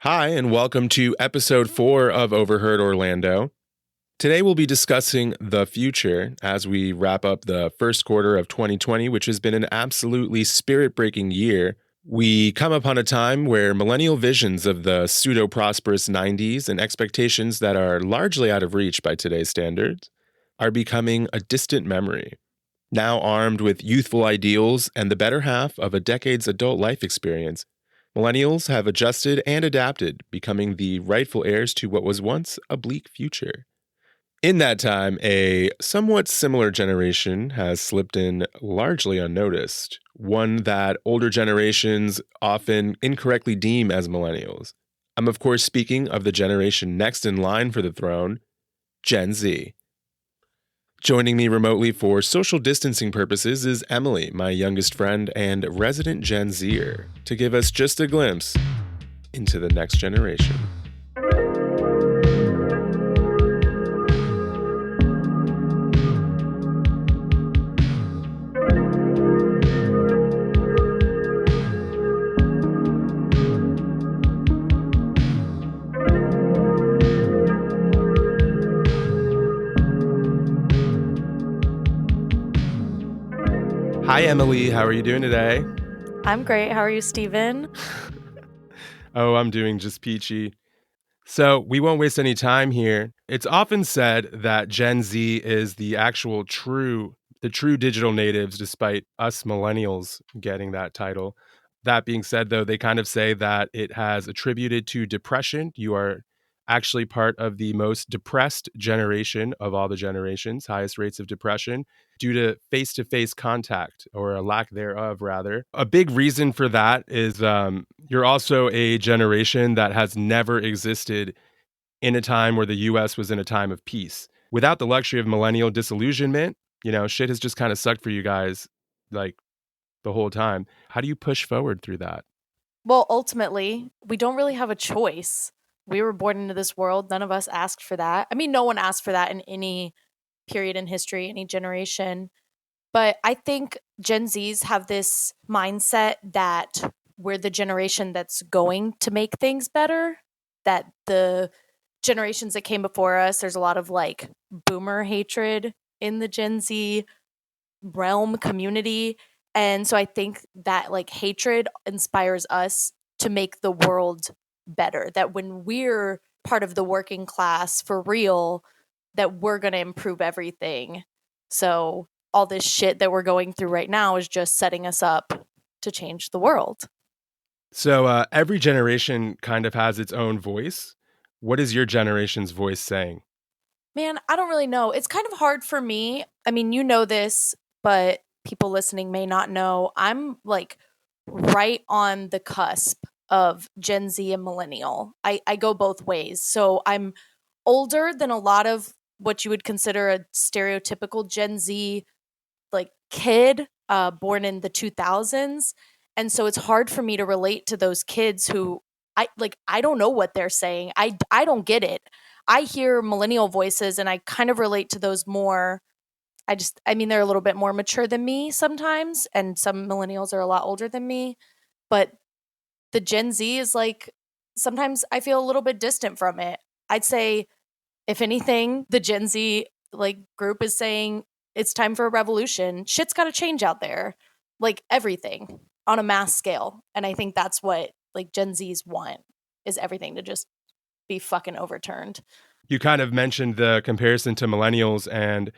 Hi, and welcome to episode 4 of Overheard Orlando. Today we'll be discussing the future as we wrap up the first quarter of 2020, which has been an absolutely spirit-breaking year. We come upon a time where millennial visions of the pseudo-prosperous 90s and expectations that are largely out of reach by today's standards are becoming a distant memory. Now armed with youthful ideals and the better half of a decade's adult life experience, millennials have adjusted and adapted, becoming the rightful heirs to what was once a bleak future. In that time, a somewhat similar generation has slipped in largely unnoticed, one that older generations often incorrectly deem as millennials. I'm, of course, speaking of the generation next in line for the throne, Gen Z. Joining me remotely for social distancing purposes is Emily, my youngest friend and resident Gen Zer, to give us just a glimpse into the next generation. Hi, Emily. How are you doing today? I'm great. How are you, Steven? Oh, I'm doing just peachy. So, we won't waste any time here. It's often said that Gen Z is the true digital natives, despite us millennials getting that title. That being said, though, they kind of say that it has attributed to depression. You are actually part of the most depressed generation of all the generations, highest rates of depression due to face contact or a lack thereof, rather. A big reason for that is you're also a generation that has never existed in a time where the US was in a time of peace. Without the luxury of millennial disillusionment, shit has just kind of sucked for you guys like the whole time. How do you push forward through that? Well, ultimately, we don't really have a choice. We were born into this world. None of us asked for that. I mean, no one asked for that in any period in history, any generation. But I think Gen Zs have this mindset that we're the generation that's going to make things better, that the generations that came before us, there's a lot of like boomer hatred in the Gen Z realm community. And so I think that like hatred inspires us to make the world better. That when we're part of the working class for real, that we're going to improve everything. So all this shit that we're going through right now is just setting us up to change the world. So every generation kind of has its own voice. What is your generation's voice saying? Man, I don't really know. It's kind of hard for me. I mean, you know this, but people listening may not know. I'm like right on the cusp of Gen Z and millennial. I go both ways. So I'm older than a lot of what you would consider a stereotypical Gen Z like kid born in the 2000s. And so it's hard for me to relate to those kids who I don't know what they're saying. I don't get it. I hear millennial voices and I kind of relate to those more. I mean they're a little bit more mature than me sometimes and some millennials are a lot older than me, but the Gen Z is like sometimes I feel a little bit distant from it. I'd say if anything, the Gen Z like group is saying it's time for a revolution. Shit's got to change out there. Like everything on a mass scale. And I think that's what like Gen Zs want is everything to just be fucking overturned. You kind of mentioned the comparison to millennials, and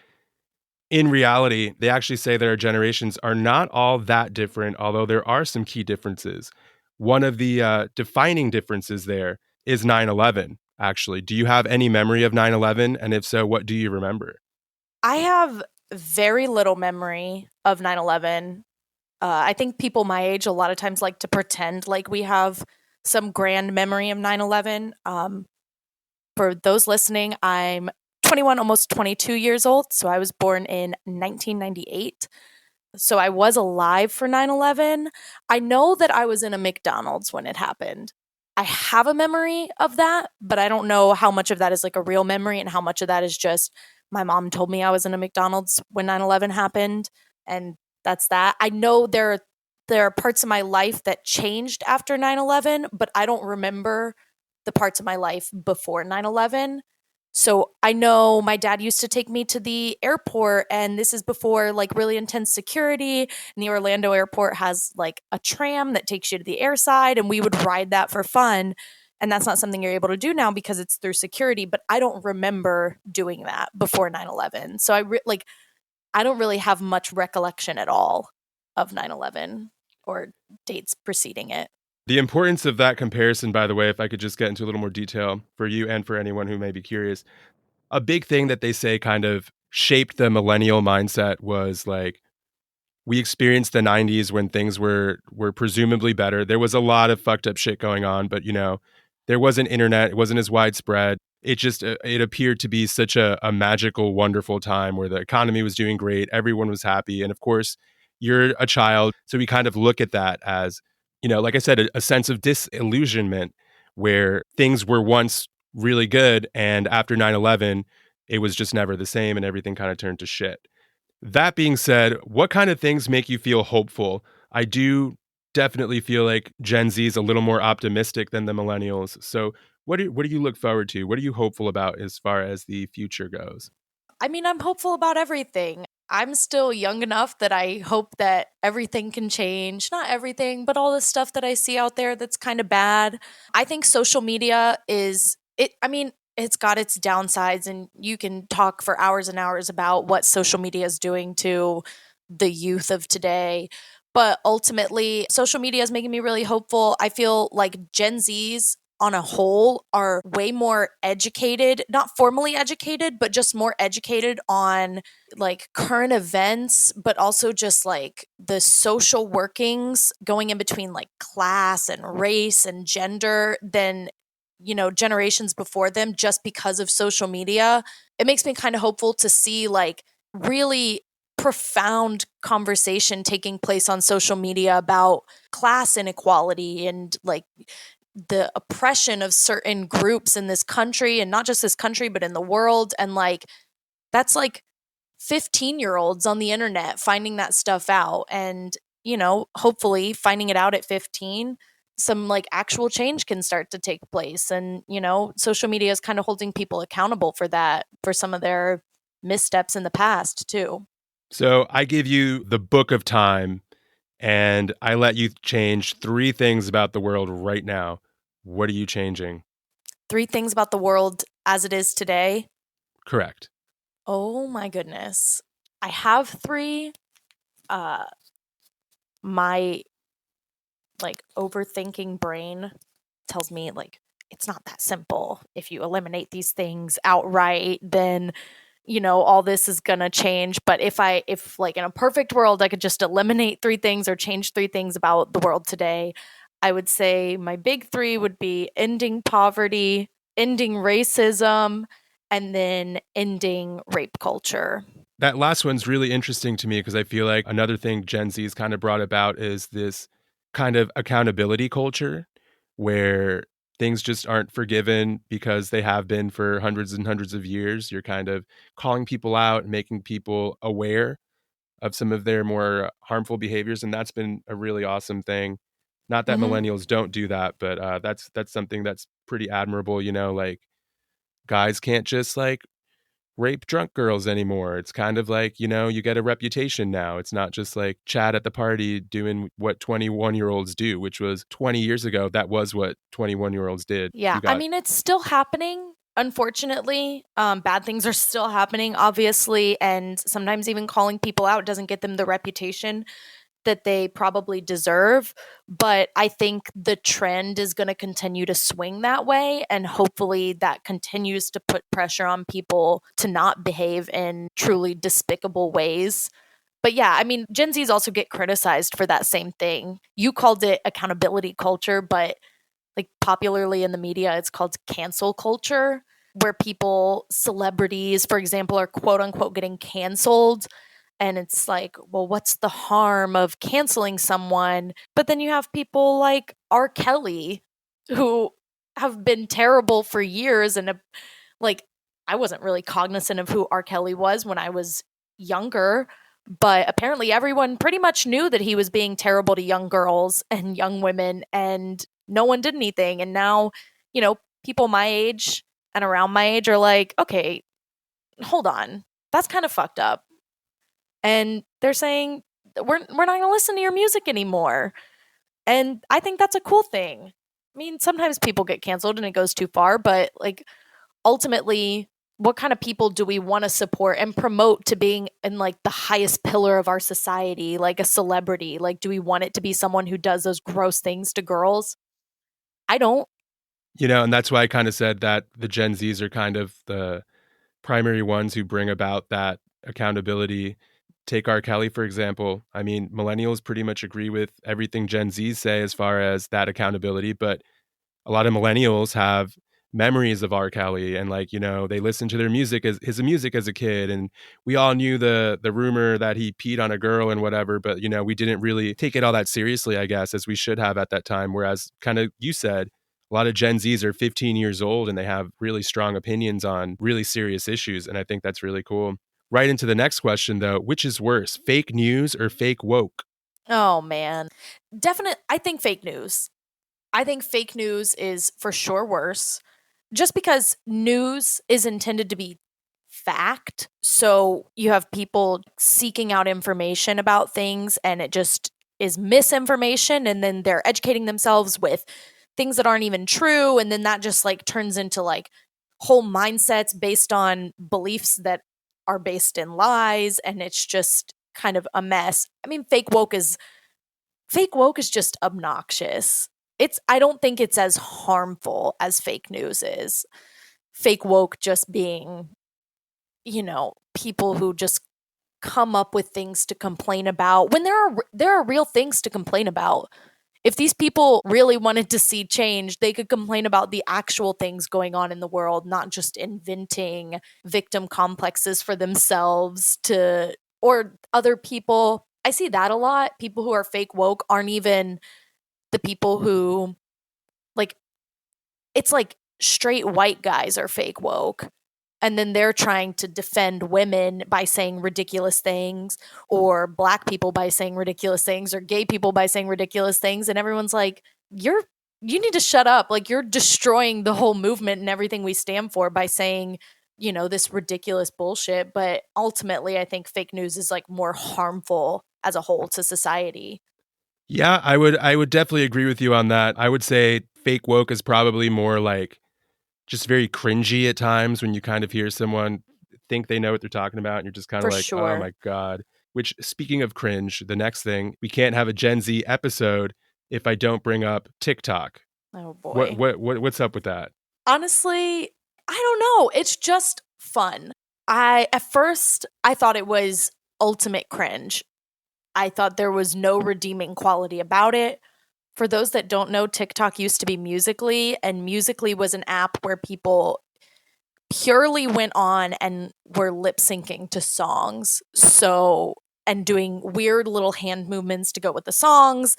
in reality, they actually say that our generations are not all that different, although there are some key differences. One of the defining differences there is 9/11. Actually. Do you have any memory of 9/11? And if so, what do you remember? I have very little memory of 9/11. I think people my age a lot of times like to pretend like we have some grand memory of 9/11. For those listening, I'm 21, almost 22 years old. So I was born in 1998. So I was alive for 9/11. I know that I was in a McDonald's when it happened. I have a memory of that, but I don't know how much of that is like a real memory and how much of that is just my mom told me I was in a McDonald's when 9/11 happened and that's that. I know there are parts of my life that changed after 9/11, but I don't remember the parts of my life before 9/11. So I know my dad used to take me to the airport, and this is before like really intense security. And the Orlando airport has like a tram that takes you to the airside, and we would ride that for fun. And that's not something you're able to do now because it's through security. But I don't remember doing that before 9/11. So I don't really have much recollection at all of 9/11 or dates preceding it. The importance of that comparison, by the way, if I could just get into a little more detail for you and for anyone who may be curious, a big thing that they say kind of shaped the millennial mindset was like we experienced the 90s when things were presumably better. There was a lot of fucked up shit going on, but there wasn't internet, it wasn't as widespread. It just it appeared to be such a magical, wonderful time where the economy was doing great, everyone was happy, and of course, you're a child, so we kind of look at that as, like I said, a sense of disillusionment where things were once really good and after 9/11 it was just never the same and everything kind of turned to shit. That being said, what kind of things make you feel hopeful? I do definitely feel like Gen Z is a little more optimistic than the millennials. So, what do you look forward to? What are you hopeful about as far as the future goes? I mean, I'm hopeful about everything. I'm still young enough that I hope that everything can change. Not everything, but all the stuff that I see out there that's kind of bad. I think social media is it I mean, it's got its downsides, and you can talk for hours and hours about what social media is doing to the youth of today. But ultimately, social media is making me really hopeful. I feel like Gen Zs on a whole are way more educated, not formally educated, but just more educated on like current events, but also just like the social workings going in between like class and race and gender than generations before them, just because of social media. It makes me kind of hopeful to see like really profound conversation taking place on social media about class inequality and like the oppression of certain groups in this country, and not just this country but in the world. And like that's like 15-year-olds on the internet finding that stuff out, and hopefully finding it out at 15, some like actual change can start to take place. And social media is kind of holding people accountable for that, for some of their missteps in the past too. So, I give you the book of time and I let you change 3 things about the world right now. What are you changing? 3 things about the world as it is today. Correct. Oh my goodness. I have 3. Uh my like overthinking brain tells me like it's not that simple. If you eliminate these things outright, then all this is going to change. But if like in a perfect world I could just eliminate 3 things or change 3 things about the world today, I would say my big 3 would be ending poverty, ending racism, and then ending rape culture. That last one's really interesting to me because I feel like another thing Gen Z's kind of brought about is this kind of accountability culture where things just aren't forgiven because they have been for hundreds and hundreds of years. You're kind of calling people out, making people aware of some of their more harmful behaviors, and that's been a really awesome thing. Not that Mhm. millennials don't do that, but that's something that's pretty admirable. Like guys can't just like rape drunk girls anymore. It's kind of like, you get a reputation now. It's not just like Chad at the party doing what 21-year-olds do, which was 20 years ago. That was what 21-year-olds did. Yeah, You I got mean, it's still happening. Unfortunately, bad things are still happening, obviously, and sometimes even calling people out doesn't get them the reputation that they probably deserve. But I think the trend is going to continue to swing that way, and hopefully that continues to put pressure on people to not behave in truly despicable ways. But yeah, I mean, Gen Zs also get criticized for that same thing. You called it accountability culture, but like popularly in the media, it's called cancel culture, where people, celebrities, for example, are quote unquote getting canceled. And it's like, well, what's the harm of canceling someone? But then you have people like R. Kelly who have been terrible for years. And like, I wasn't really cognizant of who R. Kelly was when I was younger, but apparently everyone pretty much knew that he was being terrible to young girls and young women, and no one did anything. And now, people my age and around my age are like, okay, hold on, that's kind of fucked up. And they're saying, we're not going to listen to your music anymore. And I think that's a cool thing. I mean, sometimes people get canceled and it goes too far, but like ultimately, what kind of people do we want to support and promote to being in like the highest pillar of our society, like a celebrity? Like, do we want it to be someone who does those gross things to girls? I don't. And that's why I kind of said that the Gen Zs are kind of the primary ones who bring about that accountability. Take R. Kelly, for example. I mean, millennials pretty much agree with everything Gen Zs say as far as that accountability, but a lot of millennials have memories of R. Kelly and they listen to their music as his music as a kid, and we all knew the rumor that he peed on a girl and whatever, but we didn't really take it all that seriously, I guess, as we should have at that time. Whereas kind of you said, a lot of Gen Zs are 15 years old and they have really strong opinions on really serious issues, and I think that's really cool. Right into the next question though, which is worse, fake news or fake woke? Oh man. Definite I think fake news. I think fake news is for sure worse just because news is intended to be fact. So you have people seeking out information about things and it just is misinformation. And then they're educating themselves with things that aren't even true. And then that just like turns into like whole mindsets based on beliefs that are based in lies. And it's just kind of a mess. I mean, fake woke is just obnoxious. I don't think it's as harmful as fake news is. Fake woke just being, people who just come up with things to complain about when there are real things to complain about. If these people really wanted to see change, they could complain about the actual things going on in the world, not just inventing victim complexes for themselves to or other people. I see that a lot. People who are fake woke aren't even the people who like it's like straight white guys are fake woke and then they're trying to defend women by saying ridiculous things or black people by saying ridiculous things or gay people by saying ridiculous things and everyone's like you need to shut up, like you're destroying the whole movement and everything we stand for by saying this ridiculous bullshit. But ultimately I think fake news is like more harmful as a whole to society. Yeah, I would definitely agree with you on that. I would say fake woke is probably more like just very cringy at times when you kind of hear someone think they know what they're talking about and you're just kind of For like, "Oh sure. my god." Which, speaking of cringe, the next thing, we can't have a Gen Z episode if I don't bring up TikTok. Oh What boy. what's up with that? Honestly, I don't know. It's just fun. I At first I thought it was ultimate cringe. I thought there was no redeeming quality about it. For those that don't know, TikTok used to be Musically, and Musically was an app where people purely went on and were lip syncing to songs. So, and doing weird little hand movements to go with the songs.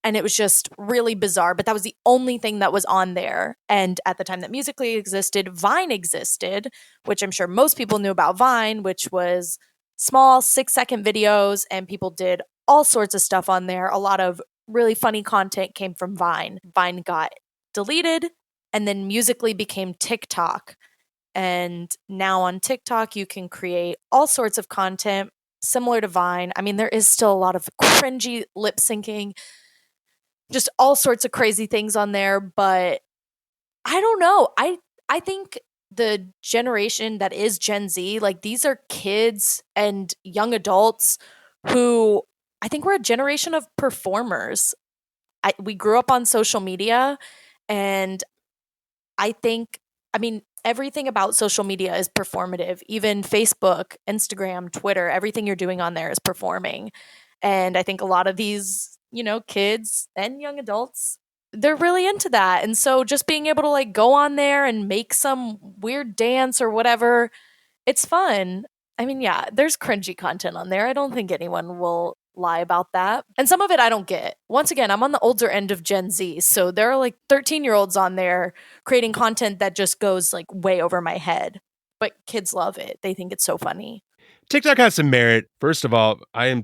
And it was just really bizarre. But that was the only thing that was on there. And at the time that Musically existed, Vine existed, which I'm sure most people knew about Vine, which was small 6-second videos, and people did all sorts of stuff on there. A lot of really funny content came from Vine. Vine got deleted, and then Musically became TikTok. And now on TikTok, you can create all sorts of content similar to Vine. I mean, there is still a lot of cringy lip syncing, just all sorts of crazy things on there, but I don't know. I think the generation that is Gen Z, like these are kids and young adults who I think we're a generation of performers. We grew up on social media, and I think, I mean, everything about social media is performative. Even Facebook, Instagram, Twitter, everything you're doing on there is performing. And I think a lot of these, kids and young adults, they're really into that. And so just being able to like go on there and make some weird dance or whatever, it's fun. I mean, yeah, there's cringy content on there. I don't think anyone will lie about that. And some of it I don't get. Once again, I'm on the older end of Gen Z. So there are like 13-year-olds on there creating content that just goes like way over my head. But kids love it. They think it's so funny. TikTok has some merit. First of all, I'm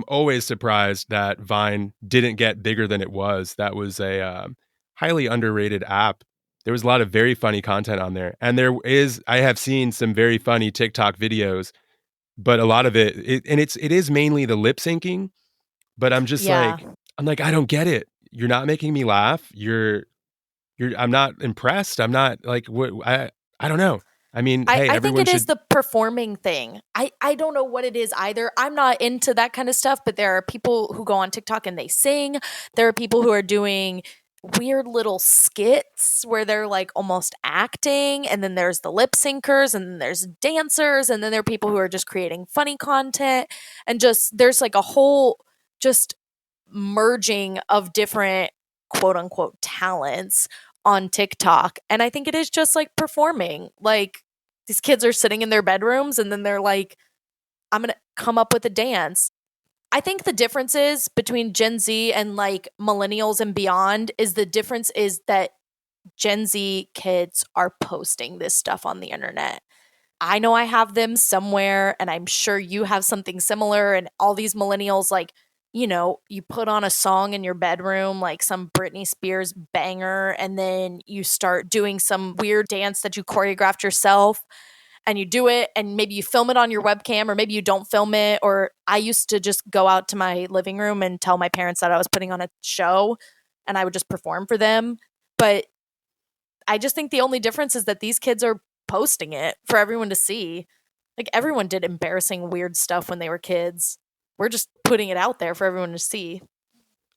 always surprised that Vine didn't get bigger than it was. That was a highly underrated app. there was a lot of very funny content on there. And I have seen some very funny TikTok videos, but a lot of it is mainly the lip syncing, but Yeah. I'm like, I don't get it. You're not making me laugh. I'm not impressed. I'm not like, what, I don't know. I mean, hey, I think everyone it is should. the performing thing. I don't know what it is either. I'm not into that kind of stuff, but there are people who go on TikTok and they sing. There are people who are doing weird little skits where they're like almost acting, and then there's the lip syncers, and then there's dancers, and then there are people who are just creating funny content, and just there's like a whole just merging of different quote unquote talents on TikTok. And I think it is just like performing. Like these kids are sitting in their bedrooms and then they're like, I'm going to come up with a dance. I think the differences between Gen Z and like millennials and beyond is the difference is that Gen Z kids are posting this stuff on the internet. I know I have them somewhere, and I'm sure you have something similar. And all these millennials, like, you put on a song in your bedroom, like some Britney Spears banger, and then you start doing some weird dance that you choreographed yourself, and you do it, and maybe you film it on your webcam, or maybe you don't film it. Or I used to just go out to my living room and tell my parents that I was putting on a show, and I would just perform for them. But I just think the only difference is that these kids are posting it for everyone to see. Like everyone did embarrassing, weird stuff when they were kids. We're just putting it out there for everyone to see.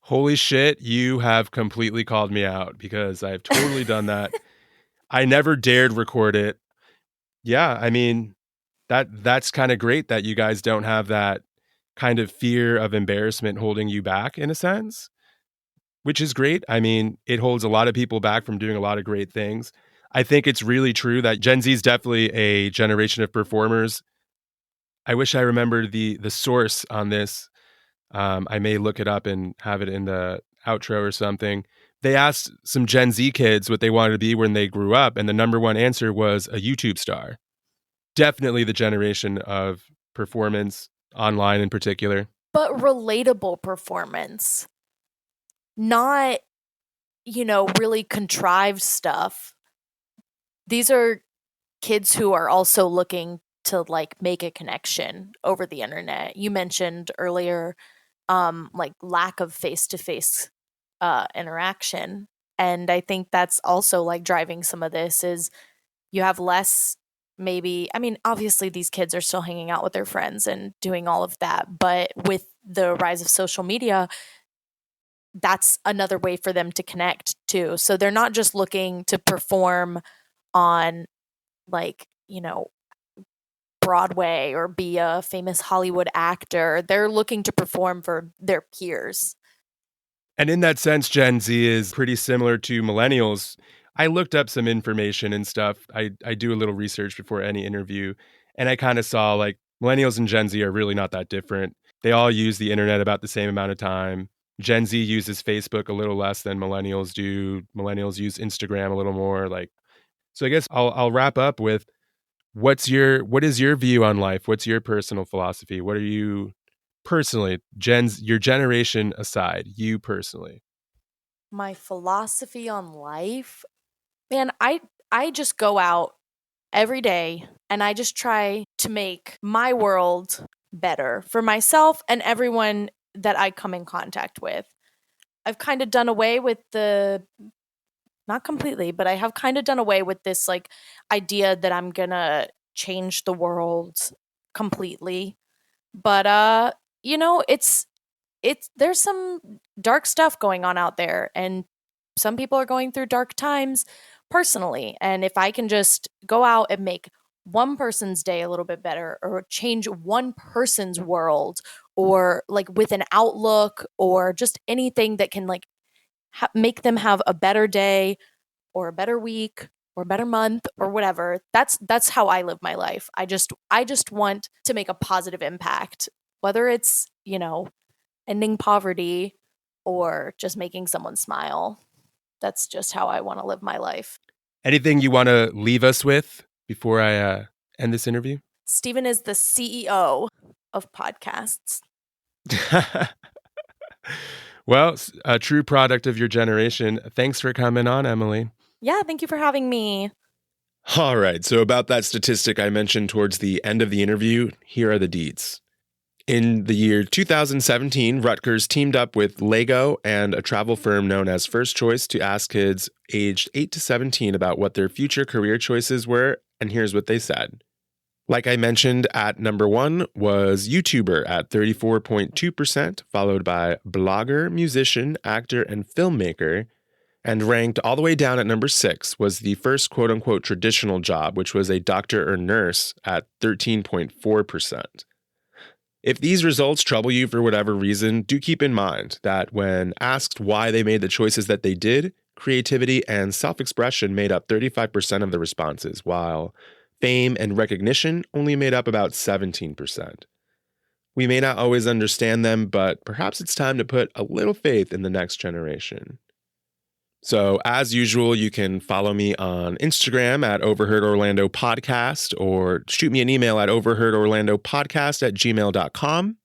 Holy shit, you have completely called me out because I've totally done that. I never dared record it. Yeah, I mean, that's kind of great that you guys don't have that kind of fear of embarrassment holding you back in a sense, which is great. I mean, it holds a lot of people back from doing a lot of great things. I think it's really true that Gen Z is definitely a generation of performers. I wish I remembered the source on this. I may look it up and have it in the outro or something. They asked some Gen Z kids what they wanted to be when they grew up, and the number one answer was a YouTube star. Definitely the generation of performance online in particular. But relatable performance, not, really contrived stuff. These are kids who are also looking to like make a connection over the internet. You mentioned earlier like lack of face-to-face interaction, and I think that's also like driving some of this is you have less, maybe, I mean, obviously these kids are still hanging out with their friends and doing all of that, but with the rise of social media, that's another way for them to connect too. So they're not just looking to perform on like, Broadway or be a famous Hollywood actor. They're looking to perform for their peers. And in that sense, Gen Z is pretty similar to millennials. I looked up some information and stuff. I do a little research before any interview, and I kind of saw like millennials and Gen Z are really not that different. They all use the internet about the same amount of time. Gen Z uses Facebook a little less than millennials do. Millennials use Instagram a little more. Like, so I guess I'll wrap up with what is your view on life? What's your personal philosophy? What are you personally, your generation aside, you personally? My philosophy on life, man, I just go out every day and I just try to make my world better for myself and everyone that I come in contact with. I've kind of done away with the not completely, but I have kind of done away with this like idea that I'm going to change the world completely. But it's there's some dark stuff going on out there, and some people are going through dark times personally, and if I can just go out and make one person's day a little bit better or change one person's world or like with an outlook or just anything that can like make them have a better day or a better week or a better month or whatever, that's how I live my life. I just want to make a positive impact, whether it's ending poverty or just making someone smile. That's just how I want to live my life. Anything you want to leave us with before I end this interview? Stephen is the CEO of podcasts. Well, a true product of your generation. Thanks for coming on, Emily. Yeah, thank you for having me. All right, so about that statistic I mentioned towards the end of the interview, here are the deeds. In the year 2017, Rutgers teamed up with Lego and a travel firm known as First Choice to ask kids aged 8 to 17 about what their future career choices were, and here's what they said. Like I mentioned, at number 1 was YouTuber at 34.2%, followed by blogger, musician, actor, and filmmaker. And ranked all the way down at number 6 was the first quote unquote traditional job, which was a doctor or nurse at 13.4%. If these results trouble you for whatever reason, do keep in mind that when asked why they made the choices that they did, creativity and self expression made up 35% of the responses, while fame and recognition only made up about 17%. We may not always understand them, but perhaps it's time to put a little faith in the next generation. So, as usual, you can follow me on Instagram at Overheard Orlando Podcast or shoot me an email at overheardorlandopodcast@gmail.com.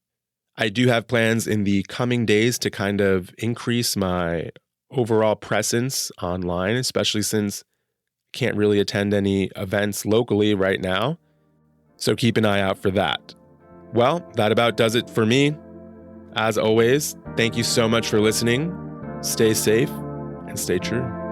I do have plans in the coming days to kind of increase my overall presence online, especially since I can't really attend any events locally right now. So, keep an eye out for that. Well, that about does it for me. As always, thank you so much for listening. Stay safe and stay true.